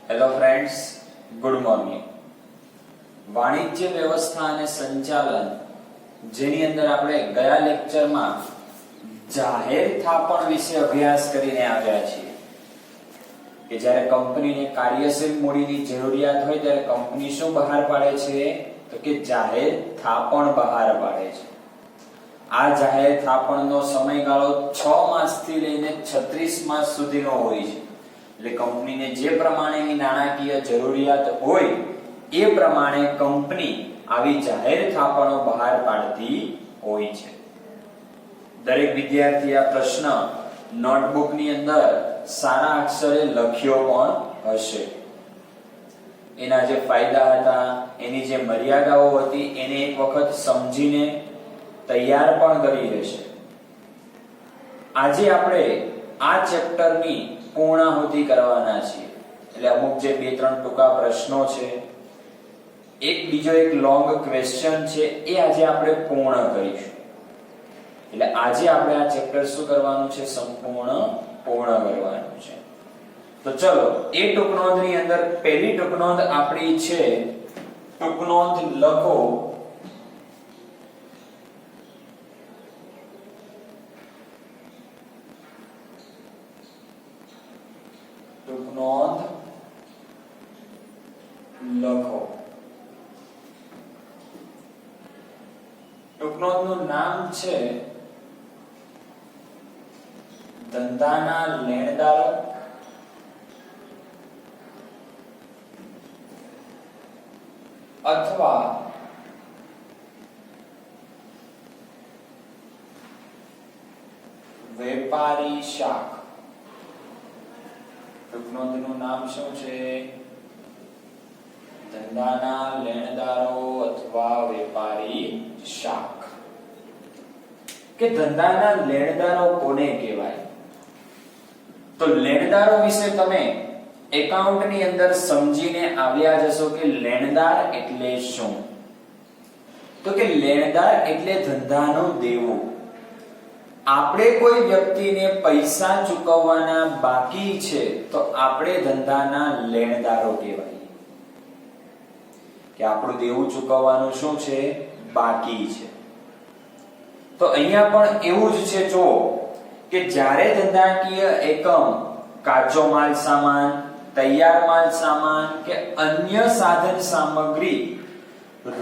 Hello friends, good morning. વાણિજ્ય વ્યવસ્થા અને સંચાલન, જેની અંદર આપણે ગયા લેક્ચરમાં જાહેર થાપણ વિશે અભ્યાસ કરીને આવ્યા છીએ કે જ્યારે કંપનીને કાર્યશીલ મૂડીની જરૂરિયાત હોય ત્યારે કંપની શું બહાર પાડે છે તો કે જાહેર થાપણ બહાર પાડે છે. આ જાહેર થાપણનો સમયગાળો 6 માસથી લઈને 36 માસ સુધીનો હોય છે. એટલે કંપનીને જે પ્રમાણેની નાણાકીય જરૂરિયાત હોય એ પ્રમાણે કંપની આવી જાહેર થાપણો બહાર પાડતી હોય છે. દરેક વિદ્યાર્થી આ પ્રશ્ન નોટબુકની અંદર સારા અક્ષરે લખ્યો પણ હશે. એના જે ફાયદા હતા, એની જે મર્યાદાઓ હતી એને એક વખત સમજીને તૈયાર પણ કરી લેશે. આજે આપણે આ ચેપ્ટરની પૂર્ણાહુતિ કરવાના છીએ. એટલે અમુક જે 2-3 ટૂંકા પ્રશ્નો છે, બીજો એક લોંગ ક્વેશ્ચન છે, એ આજે આપણે પૂર્ણ કરીશું. એટલે આજે આપણે આ ચેપ્ટર શું કરવાનું છે? સંપૂર્ણ પૂર્ણ કરવાનું છે. તો ચલો, એ ટૂંકનોંધની અંદર પહેલી ટૂંકનોંધ આપણી છે, ટૂંકનોંધ લખો ટૂંકનોંધ લખો. ટૂંકનોંધનું નામ છે ધંધાના લેણદારો અથવા વેપારી શાખ. ટૂંકનોંધનું નામ શું છે? ધંધાના લેણદારો અથવા વેપારી શાખ. કે ધંધાના લેણદારો કોને કહેવાય? તો લેણદારો વિશે તમે એકાઉન્ટની અંદર સમજીને આવ્યા જશો કે લેણદાર એટલે શું. તો કે લેણદાર એટલે ધંધાનું દેવું. આપણે કોઈ વ્યક્તિને પૈસા ચૂકવવાના બાકી છે તો આપણે ધંધાના લેણદારો કહેવાય. કે આપણું દેવું ચૂકવવાનું શું છે? બાકી છે. તો અહીંયા પણ એવું જ છે. જો કે જ્યારે ધંધાકીય એકમ કાચો માલ સામાન, તૈયાર માલ સામાન કે અન્ય સાધન સામગ્રી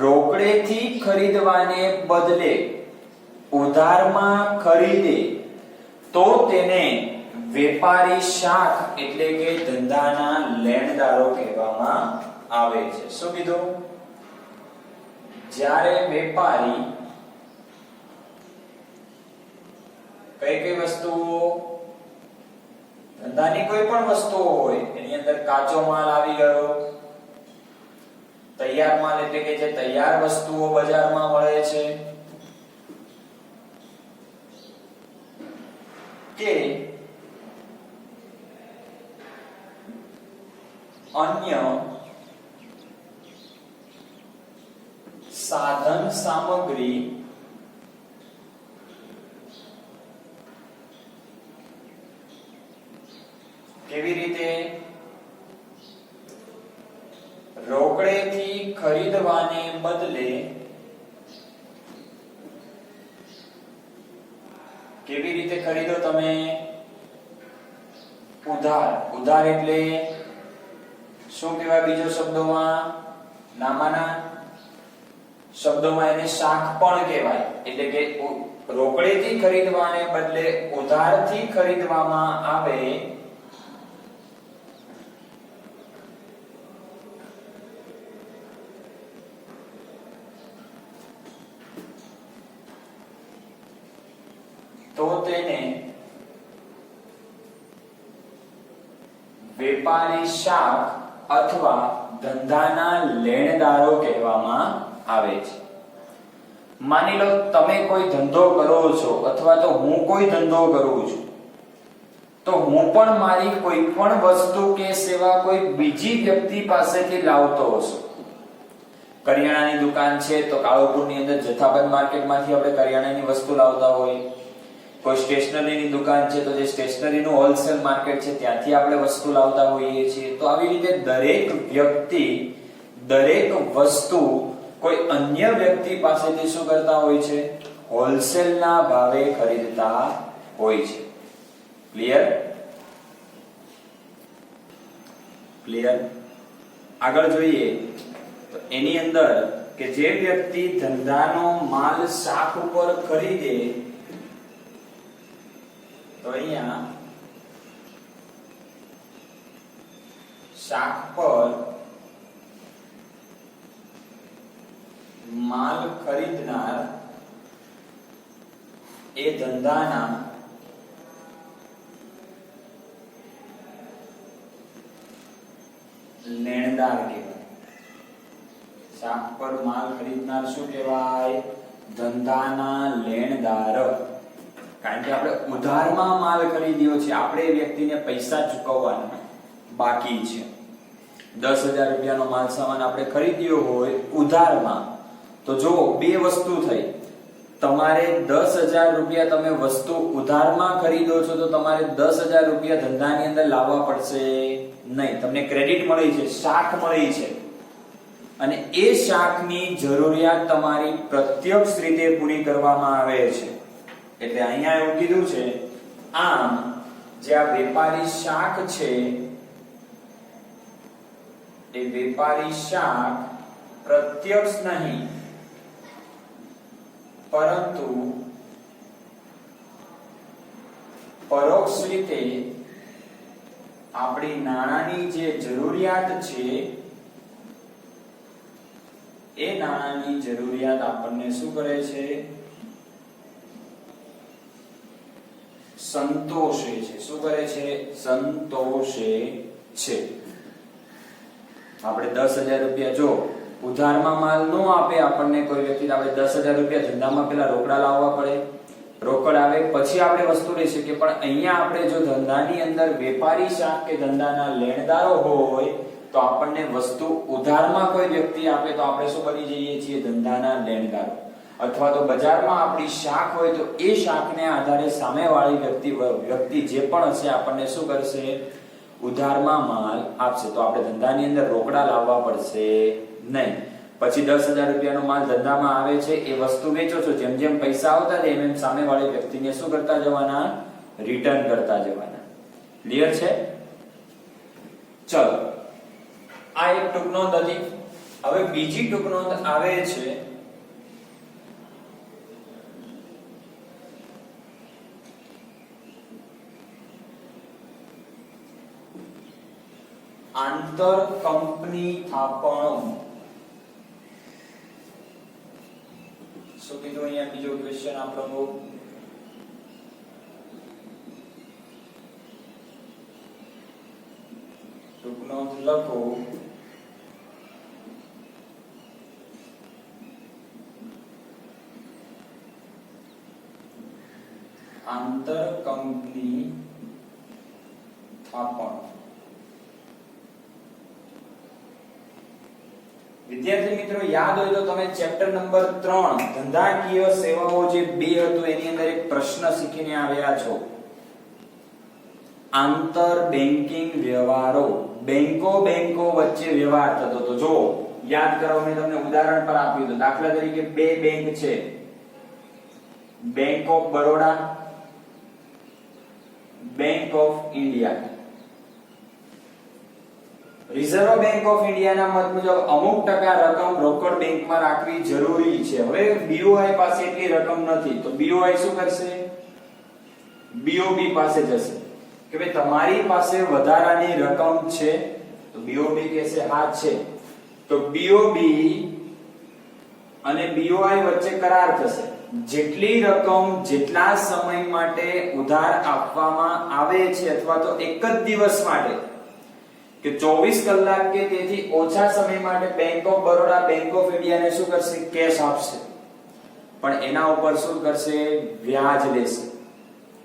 રોકડેથી ખરીદવાને બદલે ઉધારમાં ખરીદે તો તેને વેપારી શાખ એટલે કે ધંધાના લેણદારો કહેવામાં આવે છે. શું કીધું? જ્યારે વેપારી કઈ વસ્તુઓ, ધંધાની કોઈ પણ વસ્તુઓ હોય એની અંદર કાચો માલ આવી ગયો, તૈયાર માલ એટલે કે જે તૈયાર વસ્તુઓ બજારમાં મળે છે, કે અન્ય સાધન સામગ્રી કેવી રીતે રોકડેથી ખરીદવાને બદલે કેવી રીતે ખરીદો તમે? ઉધાર. ઉધાર એટલે શું કહેવાય? બીજો શબ્દોમાં, નામાના શબ્દોમાં એને શાખ પણ કહેવાય. એટલે કે રોકડેથી ખરીદવાને બદલે ઉધારથી ખરીદવામાં આવે તો તેને વેપારી શાખ અથવા ધંધાના લેણદારો કહેવામાં આવે છે. માની લો તમે કોઈ ધંધો કરો છો અથવા તો હું કોઈ ધંધો કરું છું, તો હું પણ મારી કોઈ પણ વસ્તુ કે સેવા કોઈ બીજી વ્યક્તિ પાસેથી લાવતો હશું. કરિયાણાની દુકાન છે તો કાળુપુરની અંદર જથ્થાબંધ માર્કેટમાંથી આપણે કરિયાણાની વસ્તુ લાવતા હોય. કોઈ સ્ટેશનરીની દુકાન છે તો જે સ્ટેશનરીનું હોલસેલ માર્કેટ છે ત્યાંથી આપણે વસ્તુ લાવતા હોઈએ છીએ. તો આવી રીતે દરેક વ્યક્તિ દરેક વસ્તુ કોઈ અન્ય વ્યક્તિ પાસેથી શું કરતા હોય છે? હોલસેલના ભાવે ખરીદતા હોય છે. ક્લિયર? ક્લિયર? આગળ જોઈએ તો એની અંદર કે જે વ્યક્તિ ધંધાનો માલ શાક ઉપર ખરીદે તો અહીંયા શાક પર માલ ખરીદનાર એ ધંધાના લેણદાર કહેવાય. શાક પર માલ ખરીદનાર શું કહેવાય? ધંધાના લેણદાર. કારણ કે આપણે ઉધારમાં માલ ખરીદ્યો છે, આપણે વ્યક્તિને પૈસા ચૂકવવાના બાકી છે. 10,000 રૂપિયાનો માલ સામાન આપણે ખરીદ્યો હોય ઉધારમાં, તો જો બે વસ્તુ થઈ. તમારે 10,000 રૂપિયા તમે વસ્તુ ઉધારમાં ખરીદો છો તો તમારે 10,000 રૂપિયા ધંધાની અંદર લાવવા પડશે નહીં. તમને ક્રેડિટ મળી છે, શાક મળી છે, અને એ શાકની જરૂરિયાત તમારી પ્રત્યક્ષ રીતે પૂરી કરવામાં આવે છે. એટલે અહીંયા એવું કીધું છે, આમ જે આ વેપારી શાક છે એ વેપારી શાક પ્રત્યક્ષ નહીં પરંતુ પરોક્ષ રીતે આપણી નાણાંની જે જરૂરિયાત છે એ નાણાંની જરૂરિયાત આપણને શું કરે છે? સંતોષે છે. શું કરે છે? સંતોષે છે. આપણે 10,000 રૂપિયા જો ઉધારમાં માલ નો આપે આપણને કોઈ વ્યક્તિ, આપણે 10,000 રૂપિયા ધંધામાં પેલા રોકડા લાવવા પડે, રોકડ આવે પછી આપણે વસ્તુ લઈ શકીએ. પણ અહીંયા આપણે જો ધંધાની અંદર વેપારી શાક કે ધંધાના લેણદારો હોય તો આપણને વસ્તુ ઉધારમાં કોઈ વ્યક્તિ આપે તો આપણે શું બની જઈએ છીએ? ધંધાના લેણદારો. અથવા તો બજારમાં આપણી શાક હોય તો એ શાકને આધારે સામેવાળી વ્યક્તિ જે પણ હશે આપણને શું કરશે? ઉધારમાં માલ આપશે. તો આપણે ધંધાની અંદર રોકડા લાવવા પડશે નહીં. પછી 10,000 રૂપિયાનો માલ ધંધામાં આવે છે, એ વસ્તુ વેચો છો, જેમ જેમ પૈસા આવતા જાય એમ સામેવાળી વ્યક્તિને શું કરતા જવાના? રિટર્ન કરતા જવાના. ક્લિયર છે? ચલો, આ એક ટૂંક નોંધ હતી. હવે બીજી ટૂંક નોંધ આવે છે આંતર કંપની થાપણો. શું કીધું અહીંયા? બીજો ક્વેશ્ચન આપણો ટૂંક નોંધ લખો. આંતર કંપની થાપણ. વિદ્યાર્થી મિત્રો યાદ હોય તો તમે ચેપ્ટર નંબર 3 ધંધાકીય સેવાઓ જે 2 હતું એની અંદર એક પ્રશ્ન શીખીને આવ્યા છો. આંતર બેન્કિંગ વ્યવહારો, બેંકો વચ્ચે વ્યવહાર થતો તો જો યાદ કરો, મેં તમને ઉદાહરણ પર આપ્યું હતું. દાખલા તરીકે બે બેંક છે, bank of Baroda, bank of India. Reserve bank of ઇન્ડિયાના મત મુજબ અમુક ટકા રકમ રોકડ બેંકમાં રાખવી જરૂરી છે. હવે બીઓઆઈ પાસે એટલી રકમ નથી તો બીઓઆઈ શું કરશે? બીઓબી પાસે જશે કે ભાઈ તમારી પાસે વધારાની રકમ છે, તો બીઓબી કહેશે હા છે. તો બીઓબી અને બીઓઆઈ વચ્ચે કરાર થશે. જેટલી રકમ જેટલા સમય માટે ઉધાર આપવામાં આવે છે અથવા તો એક જ દિવસ માટે કે 24 કલાક કે તેથી ઓછા સમય માટે bank of Baroda bank of ઇન્ડિયાને શું કરશે? કેશ આપશે. પણ એના ઉપર શું કરશે? વ્યાજ લેશે.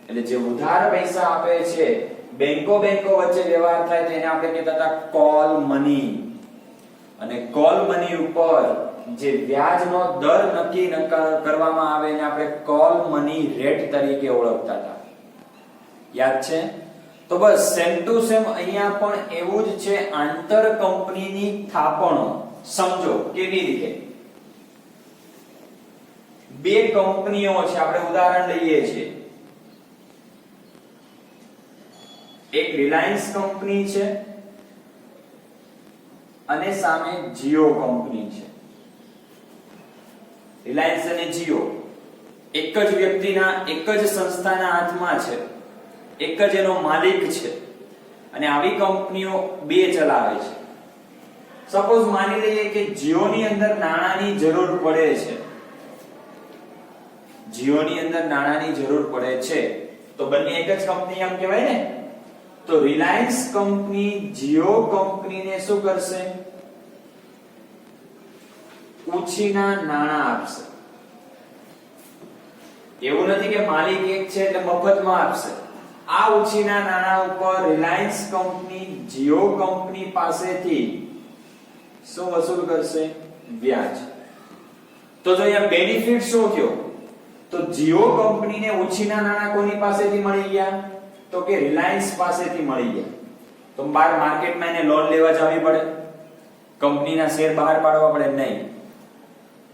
એટલે જે ઉધાર પૈસા આપે છે, બેંકો વચ્ચે વ્યવહાર થાય તો એને આપણે કહેતા હતા કોલ મની. અને કોલ મની ઉપર જે વ્યાજનો દર નક્કી કરવામાં આવે એને આપણે કોલ મની રેટ તરીકે ઓળખતા હતા. યાદ છે? તો બસ સેમ ટુ સેમ અહીંયા પણ એવું જ છે. આંતર કંપનીની થાપણો સમજો કેવી રીતે. બે કંપનીઓ છે, આપણે ઉદાહરણ લઈએ છીએ. એક રિલાયન્સ કંપની છે અને સામે જીઓ કંપની છે. રિલાયન્સ અને જીઓ એક જ વ્યક્તિના, એક જ સંસ્થાના હાથમાં છે, એક જ એનો માલિક છે અને આવી કંપનીઓ બે ચલાવે છે. સપોઝ માની લઈએ કે જીઓની અંદર નાણાંની જરૂર પડે છે. જીઓની અંદર નાણાંની જરૂર પડે છે તો બંને એક જ કંપની એમ કહેવાય ને. તો રિલાયન્સ કંપની જીઓ કંપનીને શું કરશે? ઉછીના નાણાં આપશે. એવું નથી કે માલિક એક છે એટલે મફતમાં આપશે. આ ઉછીના નાણાં ઉપર રિલાયન્સ કંપની જીઓ કંપની પાસેથી શું વસૂલ કરશે? વ્યાજ. તો જો અહીંયા બેનિફિટ શું થયો? તો જીઓ કંપનીને ઉછીના નાણાં કોની પાસેથી મળી ગયા? તો કે રિલાયન્સ પાસેથી મળી ગયા. તો બહાર માર્કેટમાં એને લોન લેવા જવી પડે, કંપનીના શેર બહાર પાડવા પડે નહીં.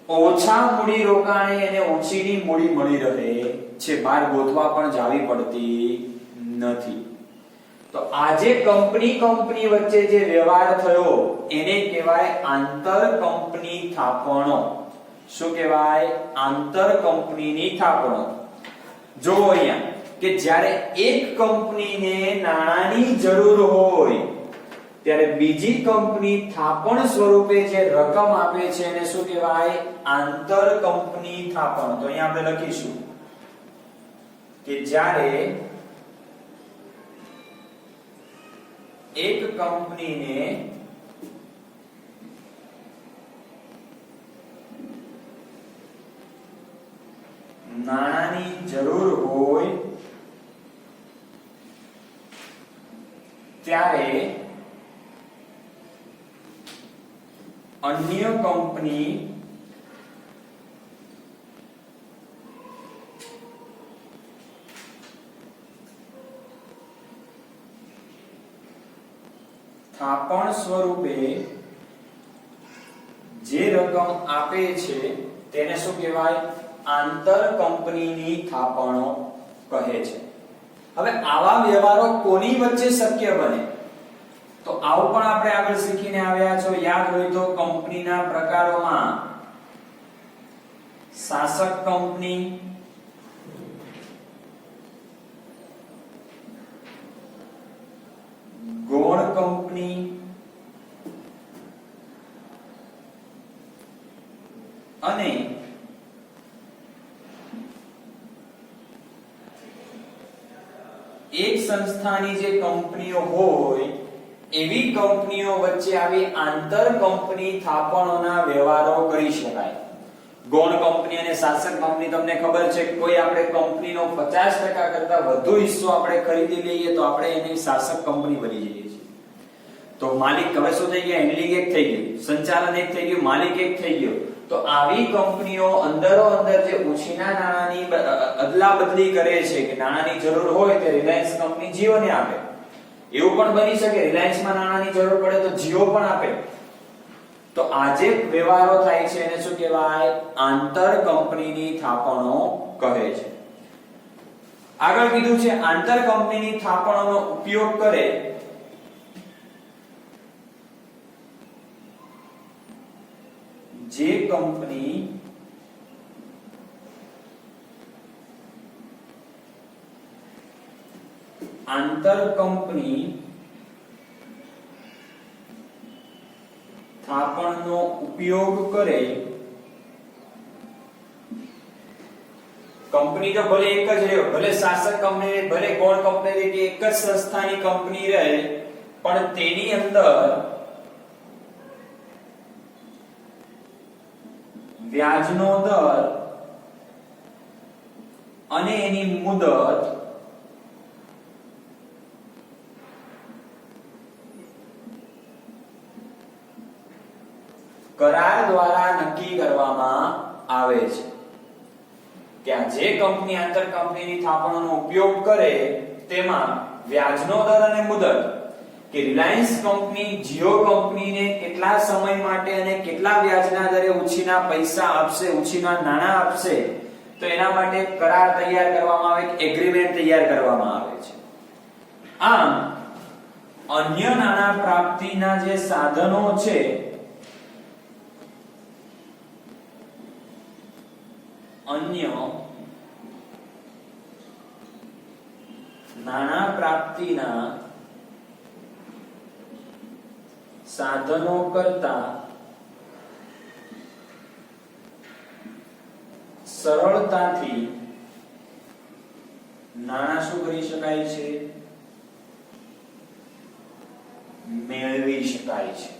ઓછા મૂડી રોકાણે એને ઓછીની મૂડી મળી રહે છે, બહાર ગોતવા પણ જાવી પડતી નથી. તો આજે કંપની વચ્ચે જે વ્યવહાર થયો એને કહેવાય આંતર કંપની થાપણો. શું કહેવાય? આંતર કંપનીની થાપણો. જો અહીંયા કે જ્યારે એક કંપનીને નાણાંની જરૂર હોય ત્યારે બીજી કંપની થાપણ સ્વરૂપે જે રકમ આપે છે એને શું કહેવાય? આંતર કંપની થાપણ. તો અહીંયા આપણે લખીશું કે જ્યારે એક કંપનીને નાણાંની જરૂર હોય ત્યારે અન્ય કંપની થાપણ સ્વરૂપે જે રકમ આપે છે તેને શું કહેવાય? આંતર કંપનીની થાપણો કહે છે. હવે આવા વ્યવહારો કોની વચ્ચે શક્ય બને? તો આવું પણ આપણે આગળ શીખીને આવ્યા છો. યાદ હોય તો કંપનીના પ્રકારોમાં શાસક કંપની, ગૌણ કંપની અને એક સંસ્થાની જે કંપનીઓ હોય એવી કંપનીઓ વચ્ચે આવી આંતર કંપની થાપણોના વ્યવહારો કરી શકાય. ગૌણ કંપની અને શાસક કંપની તમને ખબર છે કે કોઈ આપણે કંપનીનો 50% કરતા વધુ હિસ્સો આપણે ખરીદી લઈએ તો આપણે એની શાસક કંપની બની જઈએ છીએ. તો માલિક હવે શું થઈ ગયા? હેન્ડલિંગ એક થઈ ગયું, સંચાલન એક થઈ ગયું, માલિક એક થઈ ગયો. તો આવી કંપનીઓ અંદરો અંદર જે ઉછીના નાણાંની અદલા બદલી કરે છે કે નાણાંની જરૂર હોય તે રિલાયન્સ કંપની જીઓને આપે. એવું પણ બની શકે રિલાયન્સમાં નાણાંની જરૂર પડે તો જીઓ પણ આપે. તો આજે વ્યવહારો થાય છે એને શું કહેવાય? આંતર કંપનીની થાપણો કહે છે. આગળ કીધું છે આંતર કંપનીની થાપણોનો ઉપયોગ કરે જે કંપની આંતર કંપની થાપણનો ઉપયોગ કરે. કંપની તો ભલે એક જ રહે, ભલે શાસક કંપની, ભલે ગૌણ કંપની રહે કે એક જ સંસ્થાની કંપની રહે, પણ તેની અંદર વ્યાજનો દર અને એની મુદત કરાર દ્વારા નક્કી કરવામાં આવે છે કે આ જે કંપની આંતર કંપનીની થાપણોનો ઉપયોગ કરે તેમાં વ્યાજનો દર અને મુદત કે રિલાયન્સ કંપની જીઓ કંપનીને કેટલા સમય માટે અને કેટલા વ્યાજના દરે ઉછીના પૈસા આપશે, ઉછીના નાણાં આપશે, તો એના માટે કરાર તૈયાર કરવામાં આવે, એગ્રીમેન્ટ તૈયાર કરવામાં આવે છે. આમ અન્ય નાણાં પ્રાપ્તિના જે સાધનો છે અન્ય નાણાં પ્રાપ્તિના સાધનો કરતા સરળતાથી નાણાં શું કરી શકાય છે? મેળવી શકાય છે.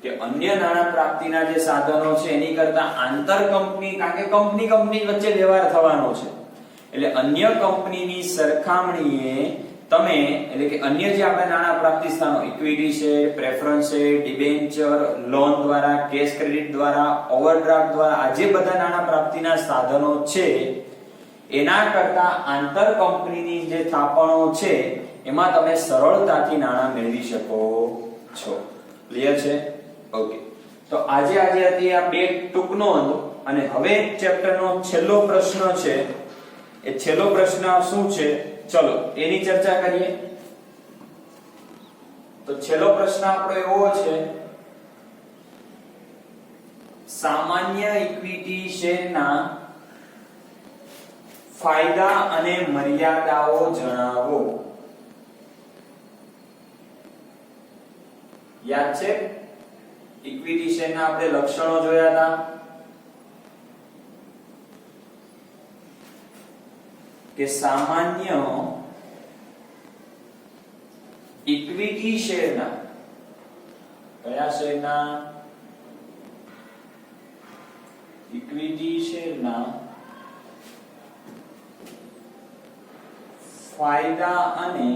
કે અન્ય નાણાં પ્રાપ્તિના જે સાધનો છે એની કરતા આંતર કંપની, કારણ કે કંપની વચ્ચે વ્યવહાર થવાનો છે, એટલે અન્ય કંપનીની સરખામણીએ તમે, એટલે કે અન્ય જે આપણે નાણાં પ્રાપ્તિ સ્થાનો equity share, preference share, debenture, loan દ્વારા, કેશ ક્રેડિટ દ્વારા, ઓવરડ્રાફ્ટ દ્વારા, આ જે બધા નાણાં પ્રાપ્તિના સાધનો છે એના કરતા આંતર કંપનીની જે થાપણો છે એમાં તમે સરળતાથી નાણાં મેળવી શકો છો. ક્લિયર છે? ઓકે. તો આજે હતી આ બે ટૂંક નોંધ, અને હવે ચેપ્ટરનો છેલ્લો પ્રશ્ન છે. એ છેલ્લો પ્રશ્ન શું છે? ચલો એની ચર્ચા કરીએ. તો છેલ્લો પ્રશ્ન આપણો એવો છે, સામાન્ય ઇક્વિટી શેરના ફાયદા અને મર્યાદાઓ જણાવો. યાદ છે? ઇક્વિટી શેરના આપણે લક્ષણો જોયા હતા કે સામાન્ય ઇક્વિટી શેરના, કયા શેરના? ઇક્વિટી શેરના ફાયદા અને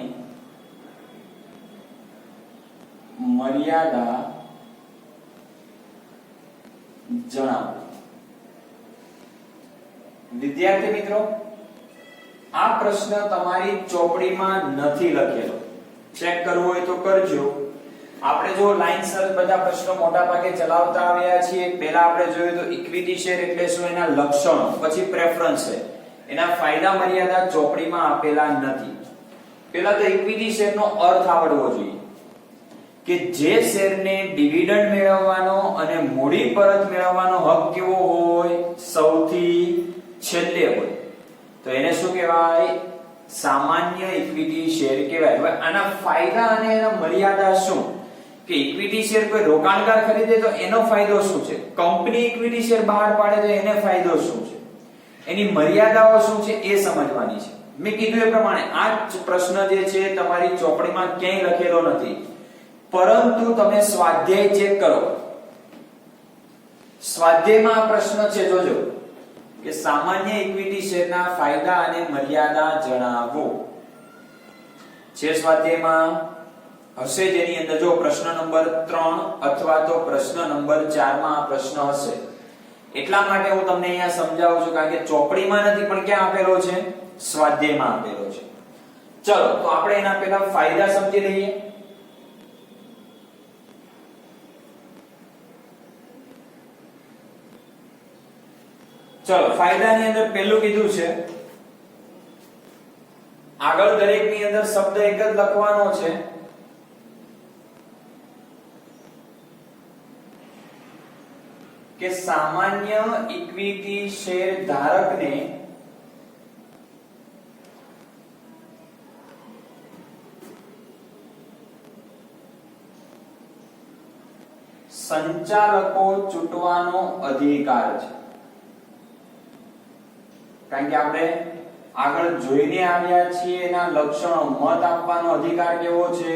મર્યાદા જણાવો. વિદ્યાર્થી મિત્રો, આ પ્રશ્ન તમારી ચોપડીમાં નથી લખેલો. ચેક કરવું હોય તો કરજો. આપણે જો લાઈનસર બધા પ્રશ્નો મોટા ભાગે ચલાવતા આવ્યા છીએ. પહેલા આપણે જોયું તો ઇક્વિટી શેર એટલે શું, એના લક્ષણો, પછી પ્રેફરન્સ છે, એના ફાયદા મર્યાદા ચોપડીમાં આપેલા નથી. પહેલા તો ઇક્વિટી શેરનો અર્થ આવડવો જોઈએ કે જે શેરને ડિવિડન્ડ મેળવવાનો અને મૂડી પરત મેળવવાનો હક કેવો હોય? સૌથી છેલ્લે હોય. તો એને શું કહેવાય? સામાન્ય ઇક્વિટી શેર કહેવાય. હવે આના ફાયદા અને એના મર્યાદા શું? કે ઇક્વિટી શેર કોઈ રોકાણકાર ખરીદે તો એનો ફાયદો શું છે? કંપની ઇક્વિટી શેર બહાર પાડે તો એને ફાયદો શું છે? એની મર્યાદાઓ શું છે એ સમજવાની છે. મેં કીધું એ પ્રમાણે આ પ્રશ્ન જે છે તમારી ચોપડીમાં ક્યાંય લખેલો નથી, પરંતુ તમે સ્વાધ્યાય ચેક કરો. સ્વાધ્યાયમાં આ પ્રશ્ન છે, જોજો કે સામાન્ય ઇક્વિટી શેરના ફાયદા અને મર્યાદા જણાવો. છે સ્વાધ્યાયમાં હશે, જેની અંદર જો પ્રશ્ન નંબર 3 અથવા તો પ્રશ્ન નંબર 4 માં આ પ્રશ્ન હશે. એટલા માટે હું તમને અહીંયા સમજાવું છું, કારણ કે ચોપડીમાં નથી પણ ક્યાં આપેલો છે? સ્વાધ્યાયમાં આપેલો છે. ચલો તો આપણે એના પહેલા ફાયદા સમજી લઈએ. ચલો ફાયદાની અંદર પહેલું કીધું છે, આગળ દરેકની અંદર શબ્દ એક જ લખવાનો છે. કે સામાન્ય ઇક્વિટી શેર ધારકને સંચાલકો ચૂંટવાનો અધિકાર છે. કારણ કે આપણે આગળ જોઈને આવ્યા છીએ એના લક્ષણો. મત આપવાનો અધિકાર કેવો છે?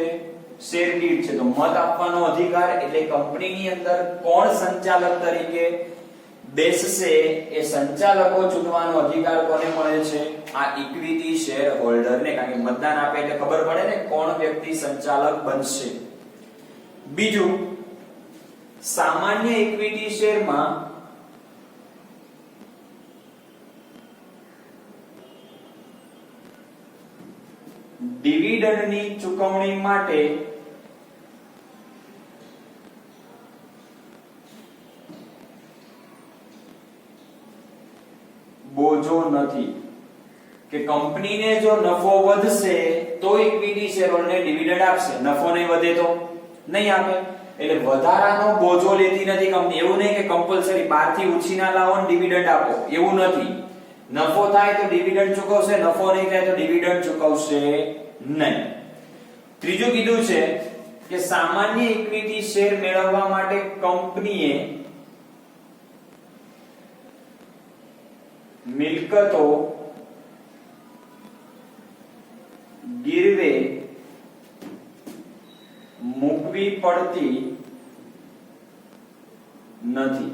શેર દીઠ છે. તો મત આપવાનો અધિકાર એટલે કંપનીની અંદર કોણ સંચાલક તરીકે બેસશે એ સંચાલકો ચૂંટવાનો અધિકાર કોને મળે છે? આ ઇક્વિટી શેર હોલ્ડરને. કારણ કે મતદાન આપે એટલે ખબર પડે ને કોણ વ્યક્તિ સંચાલક બનશે. બીજું સામાન્ય ઇક્વિટી શેરમાં ડિવિડન્ડની ચૂકવણી માટે બોજો નથી કે કંપનીને જો નફો વધશે તો ઇક્વિટી શેરહોલ્ડરને ડિવિડન્ડ આપશે, નફો નહીં વધે તો નહીં આપે. એટલે વધારાનો બોજો લેતી નથી કંપની. એવું નહીં કે કમ્પલસરી બહારથી ઉછીના લાવો ને ડિવિડન્ડ આપો, એવું નથી. નફો થાય તો ડિવિડન્ડ ચૂકવશે, નફો નહીં થાય તો ડિવિડન્ડ ચૂકવશે નહીં. ત્રીજું કીધું છે કે સામાન્ય ઇક્વિટી શેર મેળવવા માટે કંપનીએ મિલકતો ગીરવે મૂકવી પડતી નથી.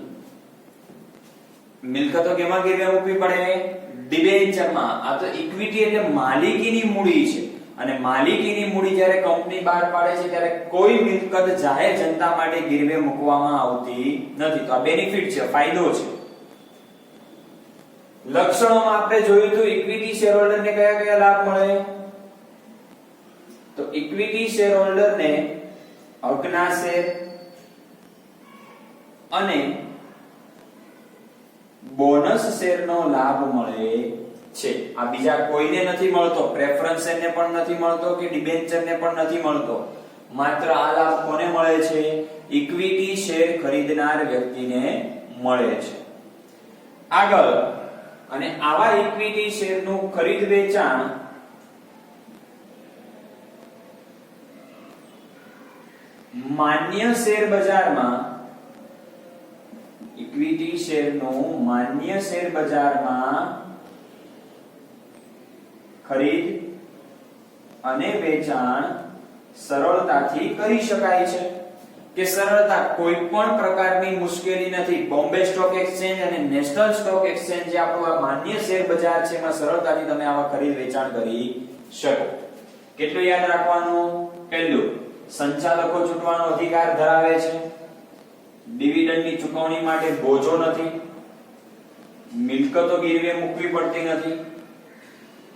મિલકતો કેમાં ગીરવે મૂકવી પડે? ડિબેન્ચરમાં. આ તો ઇક્વિટી એટલે માલિકીની મૂડી છે, અને માલિકીની મૂડી જ્યારે કંપની બહાર પાડે છે ત્યારે કોઈ મિલકત જાહેર જનતા માટે ગીરવે મૂકવામાં આવતી નથી. તો આ બેનિફિટ છે, ફાયદો છે. લક્ષણોમાં આપણે જોયું તો ઇક્વિટી શેરહોલ્ડરને કયા કયા લાભ મળે? તો ઇક્વિટી શેરહોલ્ડરને હકના શેર અને બોનસ શેરનો લાભ મળે છે. આ બીજા કોઈને નથી મળતો. પ્રેફરન્સ શેરને પણ નથી મળતો કે ડિબેન્ચરને પણ નથી મળતો. માત્ર આ લાભ કોને મળે છે? ઇક્વિટી શેર ખરીદનાર વ્યક્તિને મળે છે. આગળ, અને આવા ઇક્વિટી શેરનું ખરીદ વેચાણ માન્ય શેર બજારમાં, ઇક્વિટી શેરનું માન્ય શેર બજારમાં ખરીદ અને વેચાણ સરળતાથી કરી શકાય છે. કે સરળતા, કોઈ પણ પ્રકારની મુશ્કેલી નથી. બોમ્બે સ્ટોક એક્સચેન્જ અને નેશનલ સ્ટોક એક્સચેન્જ જે આપણું માન્ય શેર બજાર છે એમાં સરળતાથી તમે આવા ખરીદ વેચાણ કરી શકો. કેટલું યાદ રાખવાનું? પહેલું, સંચાલકો ચૂંટવાનો અધિકાર ધરાવે છે. ડિવિડન્ડની ચૂકવણી માટે બોજો નથી. મિલકતો ગીરવે મૂકવી પડતી નથી.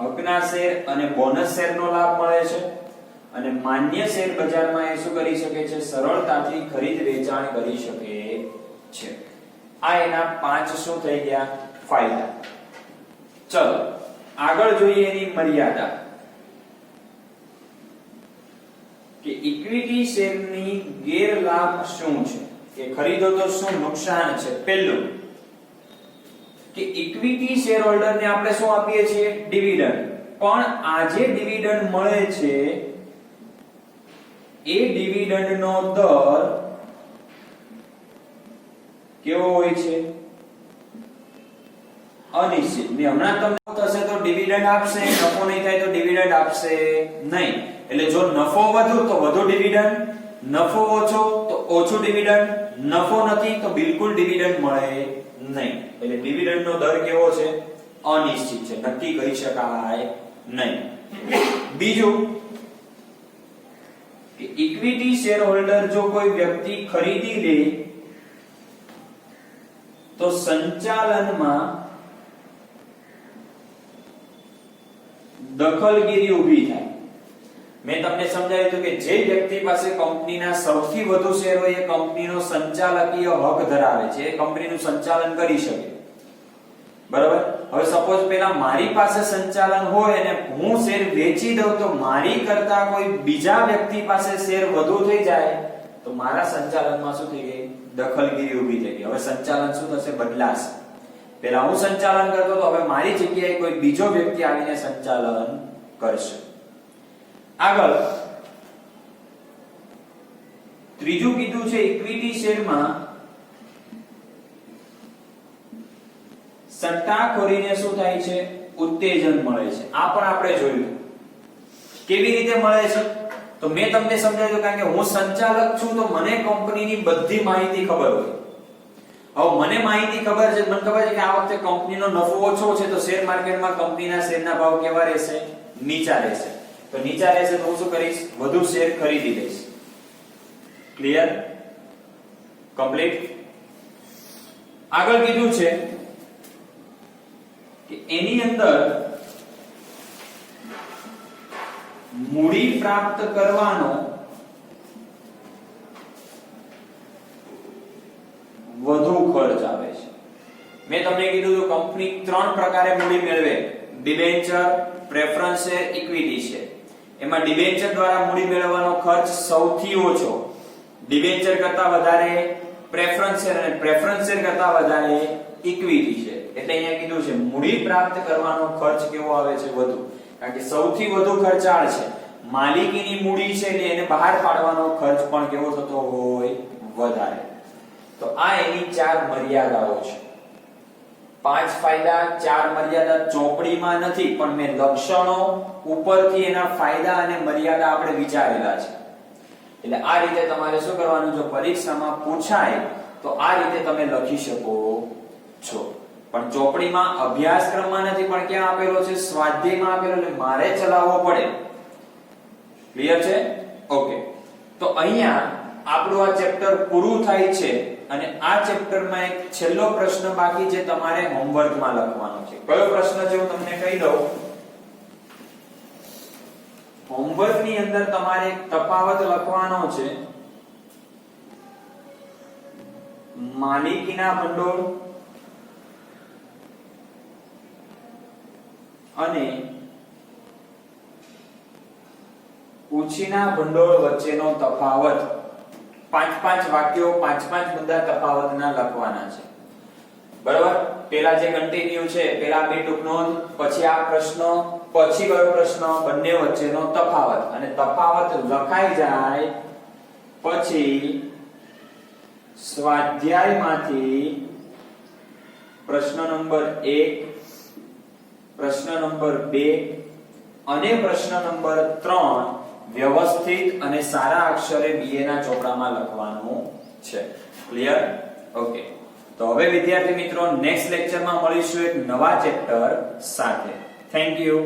હકના શેર અને બોનસ શેરનો લાભ મળે છે. અને માન્ય શેર બજારમાં એ શું કરી શકે છે? સરળતાથી ખરીદ વેચાણ કરી શકે છે. આ એના 5 શું થઈ ગયા? ફાયદા. ચલો આગળ જોઈએ એની મર્યાદા. કે ઇક્વિટી શેરની ગેરલાભ શું છે, કે ખરીદો તો શું નુકસાન છે? પહેલું, કે ઇક્વિટી શેર હોલ્ડરને આપણે શું આપીએ છીએ? ડિવિડન્ડ. પણ આ જે ડિવિડન્ડ મળે છે એ ડિવિડન્ડનો દર કેવો હોય છે? અનિશ્ચિત. મેં હમણાં તમને થશે તો ડિવિડન્ડ આપશે, નફો નહીં થાય તો ડિવિડન્ડ આપશે નહીં. એટલે જો નફો વધુ તો વધુ ડિવિડન્ડ, નફો ઓછો તો ઓછું ડિવિડન્ડ, નફો નથી તો બિલકુલ ડિવિડન્ડ મળે નહીં. એટલે ડિવિડન્ડનો દર કેવો છે? અનિશ્ચિત છે, નક્કી કરી શકાય નહીં. બીજું, કે ઇક્વિટી શેર હોલ્ડર જો કોઈ વ્યક્તિ ખરીદી લે તો સંચાલનમાં દખલગીરી ઊભી થાય. મેં તમને સમજાવ્યું હતું કે જે વ્યક્તિ પાસે કંપનીના સૌથી વધુ શેર હોય એ કંપનીનો સંચાલકીય હક ધરાવે છે, એ કંપનીનું સંચાલન કરી શકે. બરાબર? હવે સપોઝ પેલા મારી પાસે સંચાલન હોય અને હું શેર વેચી દઉં તો મારી કરતા કોઈ બીજા વ્યક્તિ પાસે શેર વધુ થઈ જાય તો મારા સંચાલનમાં શું થઈ ગઈ? દખલગીરી ઊભી થઈ ગઈ. હવે સંચાલન શું થશે? બદલાશે. પેલા હું સંચાલન કરતો તો હવે મારી જગ્યાએ કોઈ બીજો વ્યક્તિ આવીને સંચાલન કરશે. આગળ ત્રીજું કીધું છે ઇક્વિટી શેરમાં સટ્ટાખોરીને શું થાય છે? ઉત્તેજન મળે છે. આ પણ આપણે જોયું. કેવી રીતે મળે છે? તો મેં તમને સમજાવ્યું, કારણ કે હું સંચાલક છું તો મને કંપનીની બધી માહિતી ખબર હોય. હવે મને માહિતી ખબર છે, મને ખબર છે કે આ વખતે કંપનીનો નફો ઓછો છે તો શેર માર્કેટમાં કંપનીના શેરના ભાવ કેવા રહેશે? નીચા રહેશે. તો નીચા રહેશે તો હું શું કરીશ? વધુ શેર ખરીદી લઈશ. ક્લિયર? કમ્પ્લીટ. આગળ કીધું છે કે એની અંદર મૂડી પ્રાપ્ત કરવાનો વધુ ખર્ચ આવે છે. મેં તમને કીધું તો કંપની 3 પ્રકારે મૂડી મેળવે, debenture, preference share, equity share. એમાં ડિબેન્ચર દ્વારા મૂડી મેળવવાનો ખર્ચ સૌથી ઓછો, ડિબેન્ચર કરતા વધારે પ્રેફરન્સ શેર અને પ્રેફરન્સ શેર કરતા વધારે ઇક્વિટી શેર. એટલે અહીંયા કીધું છે મૂડી પ્રાપ્ત કરવાનો ખર્ચ કેવો આવે છે? વધુ. કારણ કે સૌથી વધુ ખર્ચાળ છે, માલિકીની મૂડી છે એટલે એને બહાર પાડવાનો ખર્ચ પણ કેવો થતો હોય? વધારે. તો આ એની 4 મર્યાદાઓ છે. 5 ફાયદા, 4 મર્યાદા ચોપડીમાં નથી, પણ મેં લક્ષણો ઉપરથી એના ફાયદા અને મર્યાદા આપણે વિચારેલા છે. એટલે આ રીતે તમારે શું કરવાનું? જો પરીક્ષામાં પૂછાય તો આ રીતે તમે લખી શકો છો. પણ ચોપડીમાં અભ્યાસક્રમમાં નથી, પણ ક્યાં આપેલો છે? સ્વાધ્યાયમાં આપેલો, એટલે મારે ચલાવવો પડે. ક્લિયર છે? ઓકે. તો અહીંયા આપણું આ ચેપ્ટર પૂરું થાય છે અને આ ચેપ્ટરમાં એક છેલ્લો પ્રશ્ન બાકી છે, તમારે હોમવર્કમાં લખવાનો છે. કયો પ્રશ્ન છે હું તમને કહી દઉં. હોમવર્કની અંદર તમારે એક તફાવત લખવાનો છે, માલિકીના ભંડોળ અને ઉછીના ભંડોળ વચ્ચેનો તફાવત. 5-5 વાક્યો, 5-5 મુદ્દા તફાવતના લખવાના છે. બરાબર? પેલા જે કન્ટિન્યુ છે, પેલા બે ટૂંક નોંધ, પછી આ પ્રશ્ન, પછી કયો પ્રશ્ન, બંને વચ્ચેનો તફાવત. અને તફાવત લખાઈ જાય પછી સ્વાધ્યાયમાંથી પ્રશ્ન નંબર 1, પ્રશ્ન નંબર 2 અને પ્રશ્ન નંબર 3 વ્યવસ્થિત અને સારા અક્ષરે BA ના ચોપડામાં લખવાનું છે. ક્લિયર? ઓકે. તો હવે વિદ્યાર્થી મિત્રો નેક્સ્ટ લેક્ચરમાં મળીશું એક નવા ચેપ્ટર સાથે. Thank you.